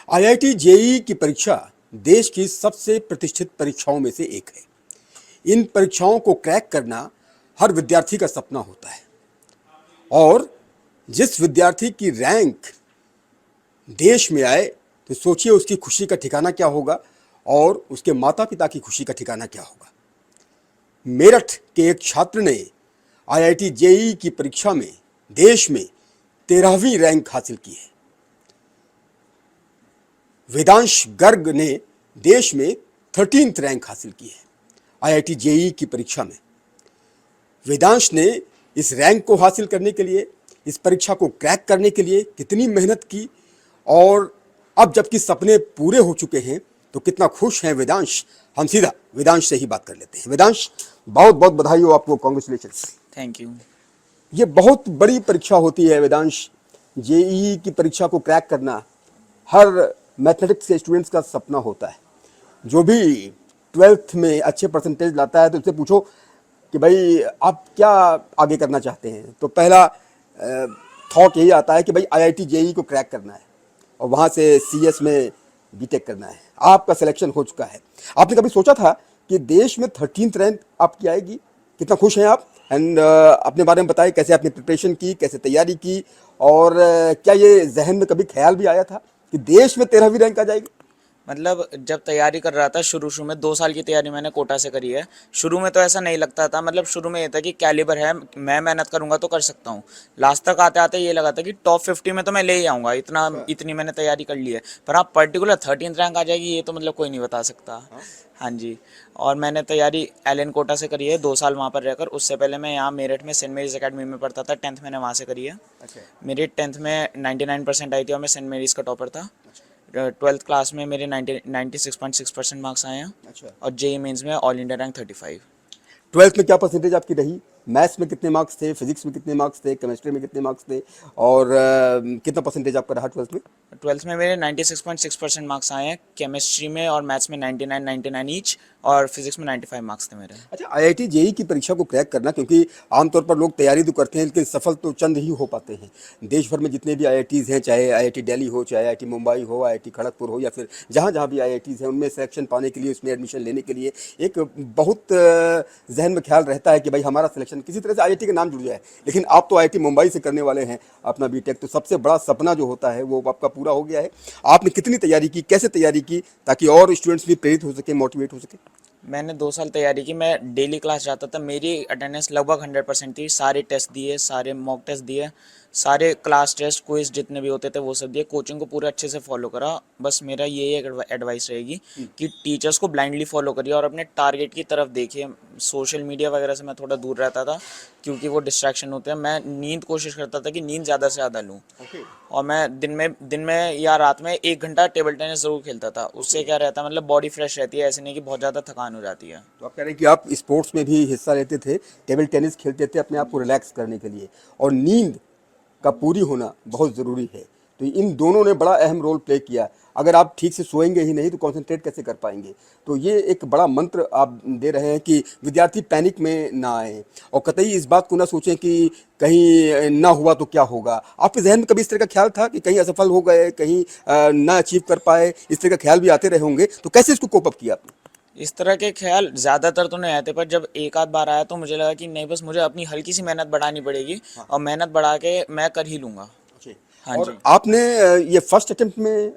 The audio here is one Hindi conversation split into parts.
आईआईटी जेईई की परीक्षा देश की सबसे प्रतिष्ठित परीक्षाओं में से एक है। इन परीक्षाओं को क्रैक करना हर विद्यार्थी का सपना होता है और जिस विद्यार्थी की रैंक देश में आए तो सोचिए उसकी खुशी का ठिकाना क्या होगा और उसके माता पिता की खुशी का ठिकाना क्या होगा। मेरठ के एक छात्र ने आईआईटी जेईई की परीक्षा में देश में 13वीं रैंक हासिल की है। वेदांश गर्ग ने देश में 13th रैंक हासिल की है आईआईटी जेईई की परीक्षा में। वेदांश ने इस रैंक को हासिल करने के लिए, इस परीक्षा को क्रैक करने के लिए कितनी मेहनत की और अब जबकि सपने पूरे हो चुके हैं तो कितना खुश हैं वेदांश। हम सीधा वेदांश से ही बात कर लेते हैं। वेदांश, बहुत बहुत बधाई हो आपको, कांग्रेचुलेशंस। Thank you. ये बहुत बड़ी परीक्षा होती है वेदांश। जेईई की परीक्षा को क्रैक करना हर मैथमेटिक्स के स्टूडेंट्स का सपना होता है। जो भी 12th में अच्छे परसेंटेज लाता है तो उससे पूछो कि भाई आप क्या आगे करना चाहते हैं, तो पहला थॉट यही आता है कि भाई आईआईटी जेईई को क्रैक करना है और वहाँ से सीएस में बीटेक करना है। आपका सिलेक्शन हो चुका है। आपने कभी सोचा था कि देश में 13th रैंक आपकी आएगी? कितना खुश हैं आप? एंड अपने बारे में बताएं, कैसे आपने प्रिपरेशन की, कैसे तैयारी की और क्या ये जहन में कभी ख्याल भी आया था कि देश में 13वीं रैंक आ जाएगी? मतलब जब तैयारी कर रहा था शुरू में 2 साल की तैयारी मैंने कोटा से करी है। शुरू में तो ऐसा नहीं लगता था, मतलब शुरू में ये था कि कैलिबर है, मैं मेहनत करूंगा तो कर सकता हूँ। लास्ट तक आते आते ये लगा था कि टॉप 50 में तो मैं ले ही आऊँगा, इतनी मैंने तैयारी कर ली है। पर आप पर्टिकुलर 13th रैंक आ जाएगी ये तो मतलब कोई नहीं बता सकता। हाँ जी। और मैंने तैयारी एलन कोटा से करी है 2 साल वहाँ पर रहकर। उससे पहले मैं यहाँ मेरठ में सेंट मेरीज अकेडमी में पढ़ता था। 10th मैंने वहाँ से करी है। मेरी 10th में 99% आई थी और मैं सेंट मेरीज का टॉपर था। 12th क्लास में मेरे 96.6% मार्क्स आए हैं। अच्छा। और जेई मेंस में ऑल इंडिया रैंक 35। 12th में क्या परसेंटेज आपकी रही? मैथ्स में कितने मार्क्स थे, फिजिक्स में कितने मार्क्स थे, केमिस्ट्री में कितने मार्क्स थे और कितना परसेंटेज आपका रहा 12th में? 12th में मेरे 96.6% मार्क्स आए हैं। केमिस्ट्री में और मैथ्स में 99 ईच और फिजिक्स में 95 मार्क्स थे मेरे। अच्छा, आईआईटी जेईई की परीक्षा को क्रैक करना, क्योंकि आमतौर पर लोग तैयारी तो करते हैं लेकिन सफल तो चंद ही हो पाते हैं। देश भर में जितने भी आईआईटीज़ हैं, चाहे आईआईटी दिल्ली हो, चाहे आईआईटी मुंबई हो, आईआईटी खड़गपुर हो या फिर जहाँ जहाँ भी आईआईटीज़ हैं, उनमें सिलेक्शन पाने के लिए, उसमें एडमिशन लेने के लिए एक बहुत जहन में ख्याल रहता है कि भाई हमारा सिलेक्शन किसी तरह से आईआईटी का नाम जुड़ जाए। लेकिन आप तो आईआईटी मुंबई से करने वाले हैं अपना बीटेक, तो सबसे बड़ा सपना जो होता है वो आपका पूरा हो गया है। आपने कितनी तैयारी की, कैसे तैयारी की ताकि और स्टूडेंट्स भी प्रेरित हो सके, मोटिवेट हो सके? मैंने 2 साल तैयारी की। मैं डेली क्लास जाता था। मेरी अटेंडेंस लगभग 100% थी। सारे टेस्ट दिए, सारे मॉक टेस्ट दिए, सारे क्लास टेस्ट क्विज जितने भी होते थे वो सब दिए। कोचिंग को पूरे अच्छे से फॉलो करा। बस मेरा यही एक एडवाइस रहेगी कि टीचर्स को ब्लाइंडली फॉलो करिए और अपने टारगेट की तरफ देखिए। सोशल मीडिया वगैरह से मैं थोड़ा दूर रहता था क्योंकि वो डिस्ट्रैक्शन होते हैं। मैं नींद कोशिश करता था कि नींद ज़्यादा से ज़्यादा लूँ। और मैं दिन में या रात में 1 घंटा टेबल टेनिस ज़रूर खेलता था। उससे क्या रहता है, मतलब बॉडी फ्रेश रहती है, ऐसे नहीं कि बहुत ज़्यादा थकान हो जाती है। तो आप कह रहे हैं कि आप स्पोर्ट्स में भी हिस्सा लेते थे, टेबल टेनिस खेलते थे अपने आप को रिलैक्स करने के लिए, और नींद का पूरी होना बहुत ज़रूरी है। तो इन दोनों ने बड़ा अहम रोल प्ले किया। अगर आप ठीक से सोएंगे ही नहीं तो कंसंट्रेट कैसे कर पाएंगे? तो ये एक बड़ा मंत्र आप दे रहे हैं कि विद्यार्थी पैनिक में ना आए और कतई इस बात को ना सोचें कि कहीं ना हुआ तो क्या होगा। आपके जहन में कभी इस तरह का ख्याल था कि कहीं असफल हो गए, कहीं ना अचीव कर पाए, इस तरह का ख्याल भी आते रहे होंगे, तो कैसे इसको कोप अप किया आपने? इस तरह के ख्याल ज़्यादातर तो नहीं आते, पर जब एक आध बार आया तो मुझे लगा कि नहीं, बस मुझे अपनी हल्की सी मेहनत बढ़ानी पड़ेगी। हाँ। और मेहनत बढ़ा के मैं कर ही लूँगा। हाँ और जी। आपने ये फर्स्ट अटेम्प्ट में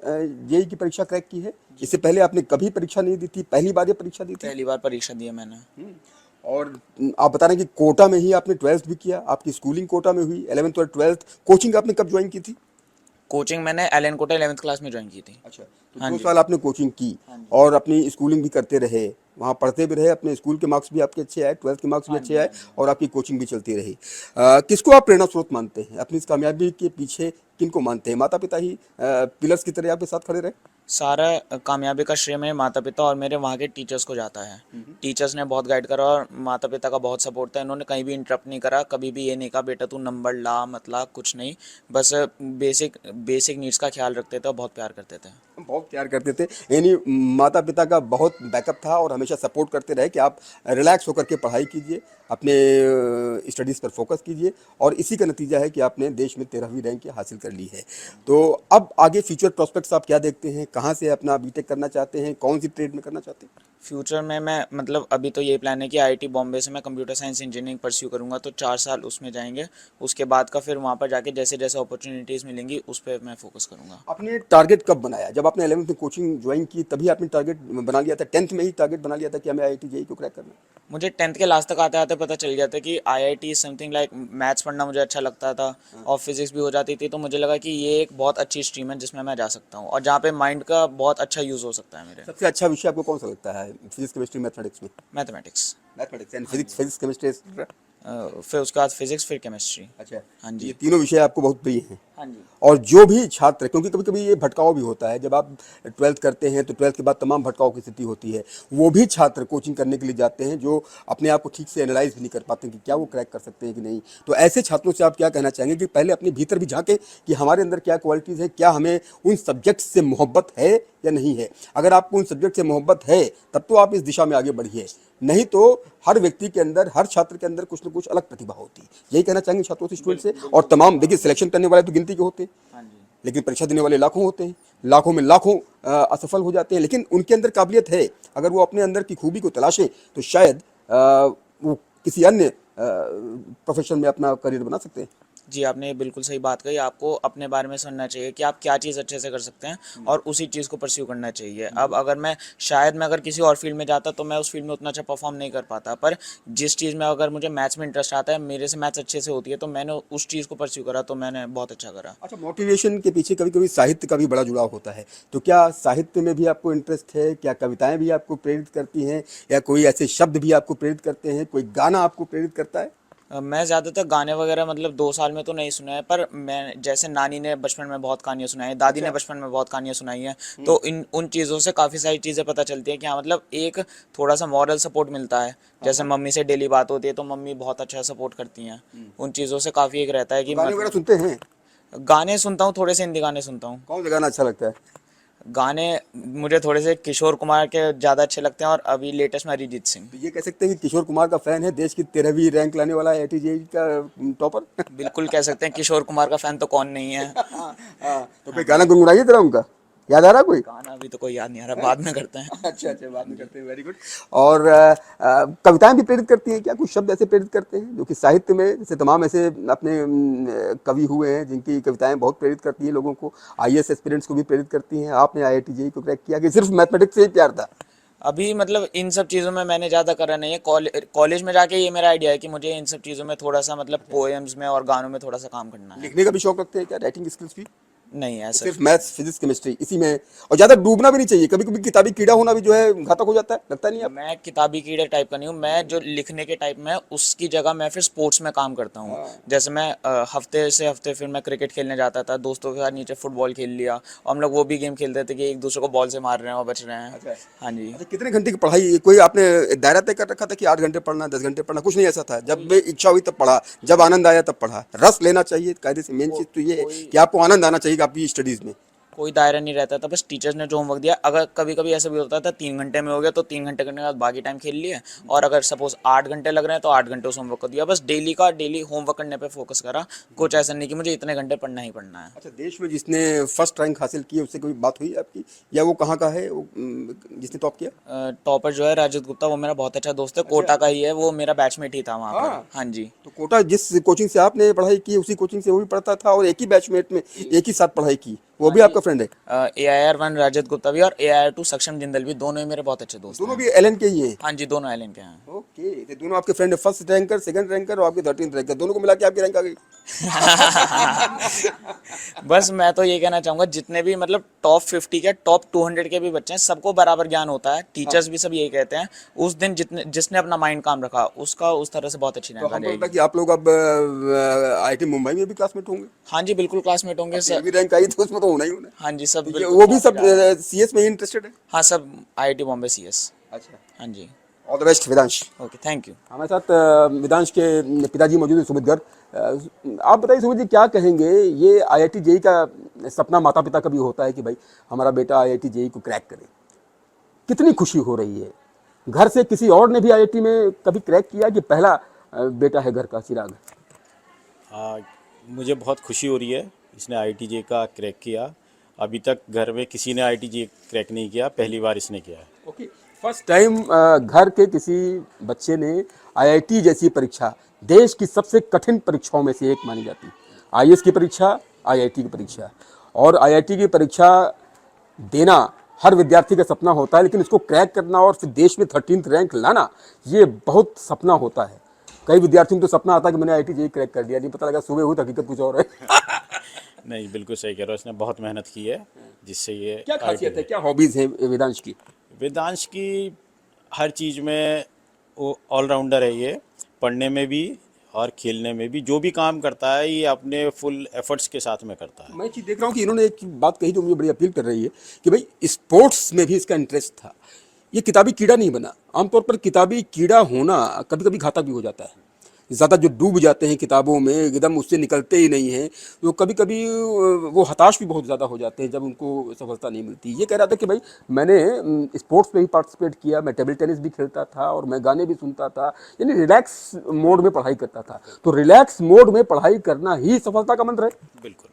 जेईई की परीक्षा क्रैक की है? इससे पहले आपने कभी परीक्षा नहीं दी थी, पहली बार ये परीक्षा दी थी? पहली बार परीक्षा दी है मैंने। और आप बता रहे हैं कि कोटा में ही आपने 12th भी किया, आपकी स्कूलिंग कोटा में हुई, 11th और 12th। कोचिंग आपने कब ज्वाइन की थी? कोचिंग मैंने एलन कोटा 11th क्लास में ज्वाइन की थी। अच्छा, तो हाँ 2 जी। साल आपने कोचिंग की हाँ जी। और अपनी स्कूलिंग भी करते रहे, वहाँ पढ़ते भी रहे, अपने स्कूल के मार्क्स भी आपके अच्छे आए, 12th के मार्क्स भी हाँ अच्छे जी। आए हाँ जी। और आपकी कोचिंग भी चलती रही। किसको आप प्रेरणा स्रोत मानते हैं? अपनी इस कामयाबी के पीछे किनको मानते हैं? माता पिता ही पिलर्स की तरह आपके साथ खड़े रहे? सारा कामयाबी का श्रेय मेरे माता पिता और मेरे वहाँ के टीचर्स को जाता है। टीचर्स ने बहुत गाइड करा और माता पिता का बहुत सपोर्ट था। इन्होंने कहीं भी इंटरप्ट नहीं करा, कभी भी ये नहीं कहा बेटा तू नंबर ला मत ला, कुछ नहीं। बस बेसिक बेसिक नीड्स का ख्याल रखते थे और बहुत प्यार करते थे। बहुत प्यार करते थे, यानी माता पिता का बहुत बैकअप था और हमेशा सपोर्ट करते रहे कि आप रिलैक्स होकर के पढ़ाई कीजिए, अपने स्टडीज़ पर फोकस कीजिए, और इसी का नतीजा है कि आपने देश में 13वीं रैंक हासिल कर ली है। तो अब आगे फ्यूचर प्रोस्पेक्ट्स आप क्या देखते हैं, कहाँ से अपना बीटेक करना चाहते हैं, कौन सी ट्रेड में करना चाहते हैं? फ्यूचर में मैं मतलब अभी तो यही प्लान है कि आईआईटी बॉम्बे से मैं कंप्यूटर साइंस इंजीनियरिंग परस्यू करूँगा, तो 4 साल उसमें जाएंगे। उसके बाद का फिर वहाँ पर जाके जैसे जैसे अपॉर्चुनिटीज़ मिलेंगी उस पर मैं फोकस करूँगा। आपने टारगेट कब बनाया? जब आपने 11th में कोचिंग ज्वाइन की तभी आपने टारगेट बना लिया था? 10th में ही टारगेट बना लिया था कि हमें आईआईटी जेईई को क्रैक करना है? मुझे 10th के लास्ट तक आते आते पता चल गया था कि आईआईटी समथिंग लाइक मैथ्स पढ़ना मुझे अच्छा लगता था और फिजिक्स भी हो जाती थी, तो मुझे लगा कि ये एक बहुत अच्छी स्ट्रीम है जिसमें मैं जा सकता हूँ और जहाँ पे माइंड का बहुत अच्छा यूज़ हो सकता है मेरे। सबसे अच्छा विषय आपको कौन सा लगता है फिजिक्स केमिस्ट्री मैथमेटिक्स में? Mathematics. Mathematics and physics chemistry etcetera. फिर उसके बाद फिजिक्स, फिर केमिस्ट्री। अच्छा, हाँ जी। ये तीनों विषय आपको बहुत प्रिय हैं। हाँ जी। और जो भी छात्र, क्योंकि कभी कभी ये भटकाव भी होता है, जब आप 12th करते हैं तो 12th के बाद तमाम भटकाव की स्थिति होती है, वो भी छात्र कोचिंग करने के लिए जाते हैं जो अपने आप को ठीक से एनालाइज भी नहीं कर पाते कि क्या वो क्रैक कर सकते हैं कि नहीं। तो ऐसे छात्रों से आप क्या कहना चाहेंगे कि पहले अपने भीतर भी झांकें कि हमारे अंदर क्या क्वालिटीज़ है, क्या हमें उन सब्जेक्ट से मोहब्बत है या नहीं है। अगर आपको उन सब्जेक्ट से मोहब्बत है तब तो आप इस दिशा में आगे बढ़िए, नहीं तो हर व्यक्ति के अंदर, हर छात्र के अंदर कुछ ना कुछ अलग प्रतिभा होती है। यही कहना चाहेंगे छात्रों से, स्टूडेंट से। और तमाम देखिए, सिलेक्शन करने वाले तो गिनती के होते हैं, हाँ जी। लेकिन परीक्षा देने वाले लाखों होते हैं, लाखों में लाखों असफल हो जाते हैं, लेकिन उनके अंदर काबिलियत है। अगर वो अपने अंदर की खूबी को तलाशें तो शायद वो किसी अन्य प्रोफेशन में अपना करियर बना सकते हैं। जी, आपने ये बिल्कुल सही बात कही। आपको अपने बारे में समझना चाहिए कि आप क्या चीज़ अच्छे से कर सकते हैं और उसी चीज़ को परस्यू करना चाहिए। अब अगर मैं शायद मैं अगर किसी और फील्ड में जाता तो मैं उस फील्ड में उतना अच्छा परफॉर्म नहीं कर पाता, पर जिस चीज़ में अगर मुझे मैथ्स में इंटरेस्ट आता है, मेरे से मैथ्स अच्छे से होती है, तो मैंने उस चीज़ को परस्यू करा तो मैंने बहुत अच्छा करा। अच्छा, मोटिवेशन के पीछे कभी कभी साहित्य का भी बड़ा जुड़ाव होता है, तो क्या साहित्य में भी आपको इंटरेस्ट है? क्या कविताएं भी आपको प्रेरित करती हैं, या कोई ऐसे शब्द भी आपको प्रेरित करते हैं, कोई गाना आपको प्रेरित करता है? मैं ज़्यादातर गाने वगैरह मतलब 2 साल में तो नहीं सुना है, पर मैं जैसे नानी ने बचपन में बहुत कहानियाँ सुनाई हैं, दादी ने बचपन में बहुत कहानियाँ सुनाई हैं, तो इन उन चीज़ों से काफ़ी सारी चीज़ें पता चलती हैं कि हाँ मतलब एक थोड़ा सा मॉरल सपोर्ट मिलता है। जैसे मम्मी से डेली बात होती है तो मम्मी बहुत अच्छा सपोर्ट करती हैं। उन चीज़ों से काफ़ी एक रहता है तो कि गाने वगैरह मतलब सुनते हैं? गाने सुनता हूँ, थोड़े से हिंदी गाने सुनता हूँ। कौन सा गाना अच्छा लगता है? गाने मुझे थोड़े से किशोर कुमार के ज़्यादा अच्छे लगते हैं और अभी लेटेस्ट में अरिजीत सिंह। तो ये कह सकते हैं कि किशोर कुमार का फैन है, देश की 13वीं रैंक लाने वाला आईआईटी जेईई का टॉपर। बिल्कुल कह सकते हैं, किशोर कुमार का फ़ैन तो कौन नहीं है। तो कोई गाना गुनगुनाइए जरा उनका, याद आ रहा कोई? गाना अभी तो कोई याद नहीं आ रहा, बाद में करते हैं। अच्छा अच्छा, बाद में करते हैं, वेरी गुड। और कविताएं भी प्रेरित करती हैं क्या? कुछ शब्द ऐसे प्रेरित करते हैं जो कि साहित्य में, जैसे तमाम ऐसे अपने कवि हुए हैं जिनकी कविताएं बहुत प्रेरित करती हैं लोगों को, आईएएस एस्पिरेंट्स को भी प्रेरित करती हैं। आपने आईआईटी जेईई को क्रैक किया कि सिर्फ मैथमेटिक्स से ही प्यार था? अभी मतलब इन सब चीज़ों में मैंने ज़्यादा करा नहीं है। कॉलेज में जाके ये मेरा आइडिया है कि मुझे इन सब चीज़ों में थोड़ा सा मतलब पोएम्स में और गानों में थोड़ा सा काम करना है। लिखने का भी शौक रखते हैं क्या, राइटिंग स्किल्स भी? नहीं ऐसा। सिर्फ मैथ्स फिजिक्स केमिस्ट्री इसी में? और ज़्यादा डूबना भी नहीं चाहिए, कभी कभी किताबी कीड़ा होना भी जो है घातक हो जाता है, लगता नहीं आप? मैं किताबी कीड़े टाइप का नहीं हूँ, मैं जो लिखने के टाइप में उसकी जगह मैं फिर स्पोर्ट्स में काम करता हूँ। जैसे मैं हफ्ते से हफ्ते फिर मैं क्रिकेट खेलने जाता था, दोस्तों के साथ नीचे फुटबॉल खेल लिया और हम लोग वो भी गेम खेलते थे कि एक दूसरे को बॉल से मार रहे हैं और बच रहे हैं। अच्छा। हाँ जी। अच्छा, कितने घंटे की पढ़ाई, कोई आपने दायरा तय कर रखा था कि 8 घंटे पढ़ना, 10 घंटे पढ़ना? कुछ नहीं ऐसा था, जब भी इच्छा हुई तब पढ़ा, जब आनंद आया तब पढ़ा। रस लेना चाहिए कायदे से, मेन चीज़ तो ये है कि आपको आनंद आना चाहिए आपकी स्टडीज़ में। कोई दायरा नहीं रहता था, बस टीचर्स ने जो होमवर्क दिया, अगर कभी कभी ऐसा भी होता था 3 घंटे में हो गया तो 3 घंटे करने के बाद बाकी टाइम खेल लिए, और अगर सपोज 8 घंटे लग रहे हैं तो 8 घंटे उस होमवर्क को दिया। बस डेली का डेली होमवर्क करने पे फोकस करा, कुछ ऐसा नहीं कि मुझे इतने घंटे पढ़ना ही पढ़ना है। अच्छा, देश में जिसने फर्स्ट रैंक हासिल की है उससे कोई बात हुई आपकी, या वो कहाँ का है वो, जिसने टॉप किया? टॉपर जो है राजत गुप्ता, वो मेरा बहुत अच्छा दोस्त है, कोटा का ही है, वो मेरा बैचमेट ही था वहाँ पर। हाँ। हाँ जी। तो कोटा जिस कोचिंग से आपने पढ़ाई की उसी कोचिंग से वो भी पढ़ता था, और एक ही बैचमेट में एक ही साथ पढ़ाई की, वो भी आपका फ्रेंड है? AIR 1 राजत गुप्ता भी और AIR 2 सक्षम जिंदल भी, दोनों ही मेरे बहुत अच्छे दोस्त दोनों हैं। भी एलएन के ही हैं? हाँ जी, दोनों एलन के हैं। ओके, तो दोनों आपके फ्रेंड है, फर्स्ट रैंकर, सेकंड रैंकर और आपके 13th रैंकर, दोनों को मिला के आपकी रैंक आ गई। बस मैं तो ये कहना चाहूँगा, जितने भी मतलब टॉप 50 के टॉप 200 के भी बच्चे हैं, सबको बराबर ज्ञान होता है। टीचर्स भी सब यही कहते हैं। उस दिन जिसने अपना माइंड काम रखा उसका उस तरह से बहुत अच्छी तो रैंक आ हमको लगता है जाएगी। कि आप लोग अब आईआईटी मुंबई में भी क्लासमेट होंगे? हाँ जी, बिल्कुल क्लासमेट होंगे ये सर। भी रैंक आई तो उसमें तो होना ही होना हाँ जी, सब है। बिल्कुल वो भी साथ सब ही जा रहे हैं। सीएस में ही इंटरेस्टेड है? हाँ, सब IIT बॉम्बे CS। अच्छा, हाँ जी। All the best Vedansh. Okay, thank you. हमारे साथ वेदांश के पिताजी मौजूद हैं, सुमित गर्ग। आप बताइए सुमित जी, क्या कहेंगे, ये आईआईटी जेईई का सपना माता पिता का भी होता है कि भाई हमारा बेटा IIT JEE को क्रैक करे। कितनी खुशी हो रही है। घर से किसी और ने भी IIT में कभी क्रैक किया कि पहला बेटा है घर का चिराग? मुझे बहुत खुशी हो रही है इसने IIT JEE का क्रैक किया। अभी तक घर में किसी ने IIT JEE क्रैक नहीं किया, पहली बार इसने किया है। ओके, फर्स्ट टाइम घर के किसी बच्चे ने IIT जैसी परीक्षा, देश की सबसे कठिन परीक्षाओं में से एक मानी जाती है, IAS की परीक्षा, IIT की परीक्षा। और IIT की परीक्षा देना हर विद्यार्थी का सपना होता है, लेकिन इसको क्रैक करना और फिर देश में 13th रैंक लाना, ये बहुत सपना होता है। कई विद्यार्थियों को तो सपना आता है कि मैंने IIT JEE क्रैक कर दिया, नहीं पता लगा सुबह हुई तो हकीकत कुछ और है। नहीं, बिल्कुल सही कह रहे हो, इसने बहुत मेहनत की है जिससे ये क्या खासियत है, क्या हॉबीज है वेदांश की? वेदांश की हर चीज़ में वो ऑलराउंडर है। ये पढ़ने में भी और खेलने में भी, जो भी काम करता है ये अपने फुल एफर्ट्स के साथ में करता है। मैं चीज़ देख रहा हूँ कि इन्होंने एक बात कही जो मुझे बड़ी अपील कर रही है कि भाई स्पोर्ट्स में भी इसका इंटरेस्ट था। ये किताबी कीड़ा नहीं बना। आमतौर पर किताबी कीड़ा होना कभी कभी घातक भी हो जाता है। ज़्यादा जो डूब जाते हैं किताबों में, एकदम उससे निकलते ही नहीं हैं, तो कभी कभी वो हताश भी बहुत ज़्यादा हो जाते हैं जब उनको सफलता नहीं मिलती। ये कह रहा था कि भाई मैंने स्पोर्ट्स में भी पार्टिसिपेट किया, मैं टेबल टेनिस भी खेलता था और मैं गाने भी सुनता था, यानी रिलैक्स मोड में पढ़ाई करता था। तो रिलैक्स मोड में पढ़ाई करना ही सफलता का मंत्र है। बिल्कुल,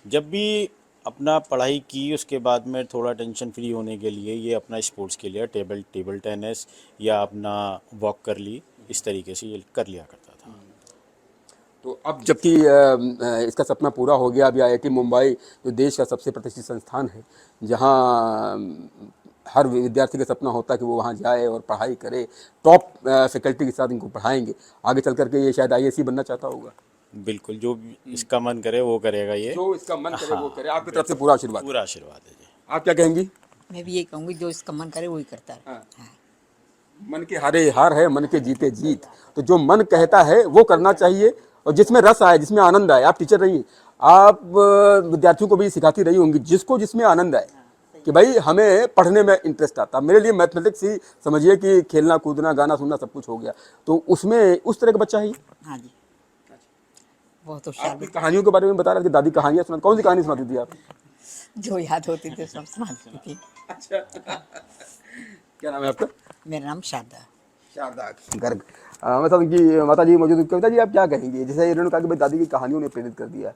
जब भी अपना पढ़ाई की उसके बाद में थोड़ा टेंशन फ्री होने के लिए ये अपना स्पोर्ट्स के लिए टेबल टेनिस या अपना वॉक कर ली, इस तरीके से ये कर लिया करता था। तो अब जबकि इसका सपना पूरा हो गया, अभी IIT मुंबई जो देश का सबसे प्रतिष्ठित संस्थान है, जहां हर विद्यार्थी का सपना होता है कि वो वहां जाए और पढ़ाई करे, टॉप फैकल्टी के साथ इनको पढ़ाएंगे, आगे चल करके ये शायद IAS बनना चाहता होगा। बिल्कुल, जो भी इसका मन करे वो करेगा ये। जो इसका मन करे वो करे। आपकी तरफ से पूरा आशीर्वाद। पूरा आशीर्वाद है जी। आप क्या कहेंगी? मैं भी यही कहूँगी, जो इसका मन करे वही करता है। हाँ। मन के हारे हार है, मन के जीते जीत। तो जो मन कहता है वो करना चाहिए, और जिसमें रस आए, जिसमें आनंद आए। आप टीचर रही, आप विद्यार्थियों को भी सिखाती रही होंगी, जिसको जिसमें आनंद आए कि भाई हमें पढ़ने में इंटरेस्ट आता। मेरे लिए मैथमेटिक्स ही समझिए कि खेलना कूदना गाना सुनना सब कुछ हो गया, तो उसमें उस तरह का बच्चा ही। हाँ जी, बहुत होशियार आपकी कहानियों के बारे में बता रहे थे, दादी कहानियां सुना, कौन सी कहानी सुनाती थी आप? जो याद होती थी सब सुनाती थी। अच्छा, क्या नाम है आपका? मेरा नाम शारदा। शारदा गर्ग। मतलब कि माता जी मौजूद। कविता जी, आप क्या कहेंगे? जैसे इन्होंने कहा कि भाई दादी की कहानियों ने प्रेरित कर दिया,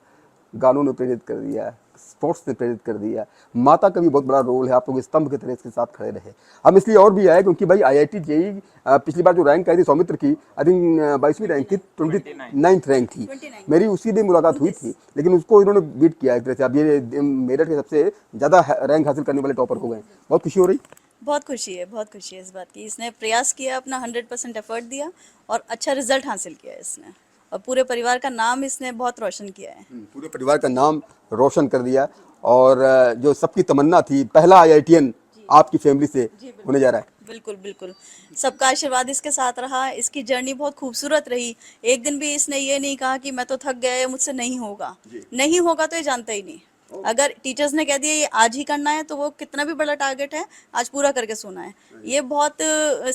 गानों ने प्रेरित कर दिया, स्पोर्ट्स ने प्रेरित कर दिया, माता का भी बहुत बड़ा रोल है, आप लोग स्तंभ की तरह इसके साथ खड़े रहे। हम इसलिए और भी आए क्योंकि भाई IIT JEE पिछली बार जो रैंक आई थी सौमित्र की, आई थिंक 22वीं रैंक थी, 29th रैंक थी। मेरी उसी दिन मुलाकात हुई थी, लेकिन उसको इन्होंने बीट किया एक तरह से। अब ये मेरठ के सबसे ज़्यादा रैंक हासिल करने वाले टॉपर हो गए। बहुत खुशी हो रही। बहुत खुशी है, बहुत खुशी है इस बात की। इसने प्रयास किया, अपना 100% एफर्ट दिया और अच्छा रिजल्ट हासिल किया है इसने, और पूरे परिवार का नाम इसने बहुत रोशन किया है। पूरे परिवार का नाम रोशन कर दिया, और जो सबकी तमन्ना थी, पहला IITian आपकी फैमिली से होने जा रहा है। बिल्कुल बिल्कुल, सबका आशीर्वाद इसके साथ रहा। इसकी जर्नी बहुत खूबसूरत रही। एक दिन भी इसने ये नहीं कहा कि मैं तो थक गया, मुझसे नहीं होगा। नहीं होगा तो ये जानता ही नहीं। अगर टीचर्स ने कह दिया ये आज ही करना है, तो वो कितना भी बड़ा टारगेट है आज पूरा करके सोना है। ये बहुत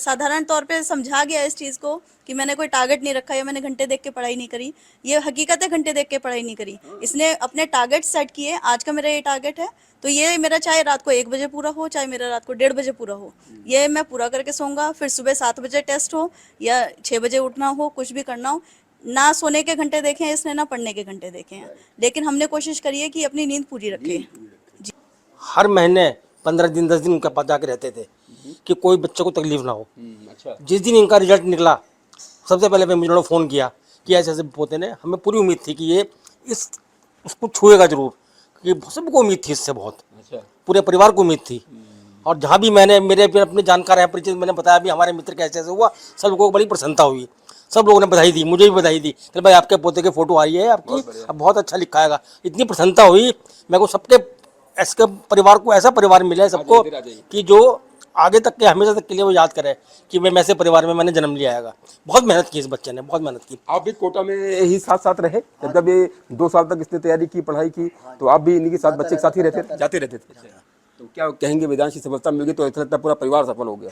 साधारण तौर पे समझा गया इस चीज़ को कि मैंने कोई टारगेट नहीं रखा या मैंने घंटे देख के पढ़ाई नहीं करी। ये हकीकत है, घंटे देख के पढ़ाई नहीं करी। इसने अपने टारगेट सेट किए, आज का मेरा ये टारगेट है, तो ये मेरा चाहे रात को 1 बजे पूरा हो, चाहे मेरा रात को 1:30 बजे पूरा हो, ये मैं पूरा करके सोऊंगा। फिर सुबह 7 बजे टेस्ट हो या 6 बजे उठना हो, कुछ भी करना हो, ना सोने के घंटे देखे हैं इसने, ना पढ़ने के घंटे देखे हैं, लेकिन हमने कोशिश करी है कि अपनी नींद पूरी रखे। हर महीने 15 दिन 10 दिन उनके पास जाके रहते थे कि कोई बच्चे को तकलीफ ना हो। अच्छा। जिस दिन इनका रिजल्ट निकला, सबसे पहले मुझे उन्होंने फ़ोन किया कि ऐसे ऐसे पोते ने, हमें पूरी उम्मीद थी कि ये उसको छुएगा जरूर, क्योंकि सबको उम्मीद थी इससे, बहुत पूरे परिवार को उम्मीद थी। और जहाँ भी मैंने मेरे फिर अपने जानकार हैं परिचित, मैंने बताया भी हमारे मित्र कैसे ऐसे हुआ, सब लोगों को बड़ी प्रसन्नता हुई, सब लोगों ने बधाई दी, मुझे भी बधाई दी कि भाई आपके पोते की फ़ोटो आई है आपकी, अब बहुत अच्छा लिखा है। इतनी प्रसन्नता हुई मेरे को, सबके ऐसे परिवार को ऐसा परिवार मिला है सबको कि जो आगे तक के हमेशा तक के लिए वो याद करे कि मैं ऐसे परिवार में मैंने जन्म लिया है। बहुत मेहनत की इस बच्चे ने, बहुत मेहनत की। आप भी कोटा में ही साथ साथ रहे जब ये 2 साल तक इसने तैयारी की, पढ़ाई की, तो आप भी इन्हीं के साथ बच्चे के साथ ही रहते जाते रहते थे। तो क्या कहेंगे, वेदांश की सफलता मिल गई तो ऐसा लगता है पूरा परिवार सफल हो गया?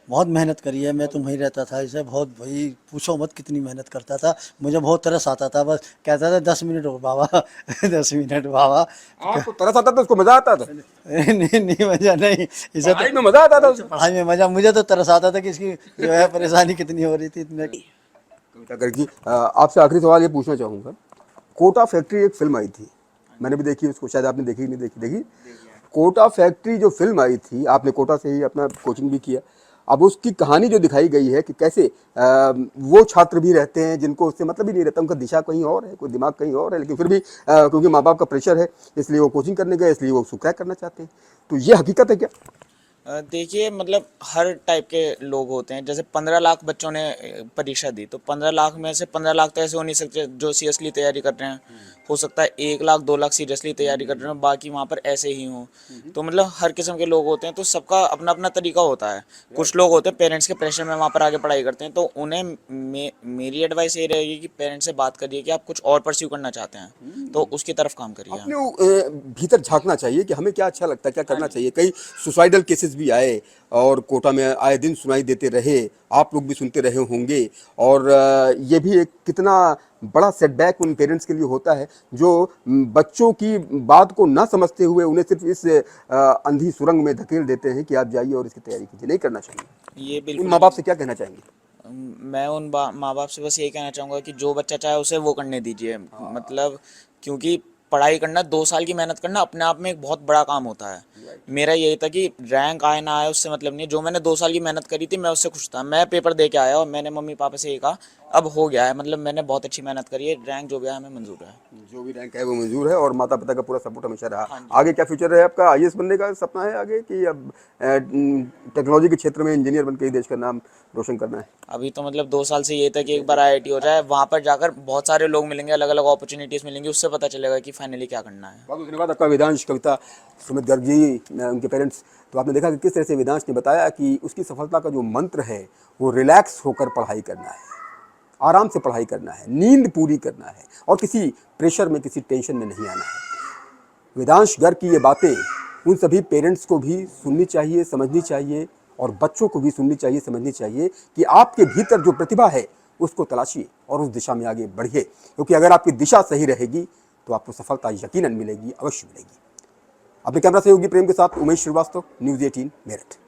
बहुत मेहनत करी है। मैं तो वहीं रहता था, इसे बहुत भाई पूछो मत कितनी मेहनत करता था। मुझे बहुत तरस आता था, बस कहता था 10 मिनट हो बाबा 10 मिनट बाबा। आपको तरस आता था, उसको मजा आता था? नहीं नहीं मजा नहीं, इसे पढ़ाई में मजा आता था उसको? पढ़ाई में मजा, मुझे तो तरस आता था कि इसकी जो है परेशानी कितनी हो रही थी। कविता गर्ग जी, आपसे आखिरी सवाल ये पूछना चाहूँगा। कोटा फैक्ट्री एक फिल्म आई थी, मैंने भी देखी उसको, शायद आपने देखी नहीं देखी? देखी कोटा फैक्ट्री जो फिल्म आई थी, आपने कोटा से ही अपना कोचिंग भी किया। अब उसकी कहानी जो दिखाई गई है कि कैसे वो छात्र भी रहते हैं जिनको उससे मतलब ही नहीं रहता, उनका दिशा कहीं और है, कोई दिमाग कहीं और है, लेकिन फिर भी क्योंकि माँ बाप का प्रेशर है इसलिए वो कोचिंग करने गए, इसलिए वो उसको क्रैक करना चाहते हैं। तो ये हकीकत है क्या? देखिए मतलब हर टाइप के लोग होते हैं। जैसे 15 लाख बच्चों ने परीक्षा दी, तो 15 लाख में से 15 लाख तो ऐसे हो नहीं सकते जो सीरियसली तैयारी कर रहे हैं। हो सकता है 1 लाख 2 लाख सीरियसली तैयारी कर रहे हैं, बाकी वहाँ पर ऐसे ही हों। तो मतलब हर किस्म के लोग होते हैं, तो सबका अपना अपना तरीका होता है। कुछ लोग होते हैं पेरेंट्स के प्रेशर में वहाँ पर आगे पढ़ाई करते हैं, तो उन्हें मेरी एडवाइस ये रहेगी कि पेरेंट्स से बात करिए कि आप कुछ और परस्यू करना चाहते हैं तो उसकी तरफ काम करिए। अपने भीतर झांकना चाहिए कि हमें क्या अच्छा लगता है, क्या करना चाहिए। कई सुसाइडल केसेस भी आए और कोटा में आए दिन सुनाई देते रहे, आप लोग भी सुनते रहे होंगे। और ये भी एक कितना बड़ा सेटबैक उन पेरेंट्स के लिए होता है जो बच्चों की बात को ना समझते हुए उन्हें सिर्फ इस अंधी सुरंग में धकेल देते हैं कि आप जाइए और इसकी तैयारी कीजिए। नहीं करना चाहिए। ये उन बिल्कुल माँ बाप से क्या कहना चाहेंगे? मैं उन माँ बाप से बस यही कहना चाहूँगा कि जो बच्चा चाहे उसे वो करने दीजिए। मतलब क्योंकि पढ़ाई करना, 2 साल की मेहनत करना अपने आप में एक बहुत बड़ा काम होता है। मेरा यही था कि रैंक आए ना आए उससे मतलब नहीं, जो मैंने 2 साल की मेहनत करी थी मैं उससे खुश था। मैं पेपर दे के आया और मैंने मम्मी पापा से यही कहा अब हो गया है, मतलब मैंने बहुत अच्छी मेहनत करी है, रैंक जो भी है हमें मंजूर है। जो भी रैंक है वो मंजूर है और माता पिता का पूरा सपोर्ट हमेशा रहा। आगे क्या फ्यूचर है आपका? आईएएस बनने का सपना है आगे, कि अब टेक्नोलॉजी के क्षेत्र में इंजीनियर बनकर ही देश का नाम रोशन करना है? अभी तो मतलब 2 साल से ये था कि एक बार IIT हो जाए, वहाँ पर जाकर बहुत सारे लोग मिलेंगे, अलग अलग अपॉर्चुनिटीज़ मिलेंगी, उससे पता चलेगा कि फाइनली क्या करना है। बहुत बहुत धन्यवाद आपका वेदांश। कविता सुमित गर्ग जी, उनके पेरेंट्स। तो आपने देखा कि किस तरह से वेदांश ने बताया कि उसकी सफलता का जो मंत्र है वो रिलैक्स होकर पढ़ाई करना है, आराम से पढ़ाई करना है, नींद पूरी करना है और किसी प्रेशर में, किसी टेंशन में नहीं आना है। वेदांश गर्ग की ये बातें उन सभी पेरेंट्स को भी सुननी चाहिए, समझनी चाहिए, और बच्चों को भी सुननी चाहिए, समझनी चाहिए कि आपके भीतर जो प्रतिभा है उसको तलाशिए और उस दिशा में आगे बढ़िए, क्योंकि अगर आपकी दिशा सही रहेगी तो आपको सफलता यकीनन मिलेगी, अवश्य मिलेगी। अपने कैमरा सहयोगी प्रेम के साथ उमेश श्रीवास्तव, न्यूज़ 18 मेरठ।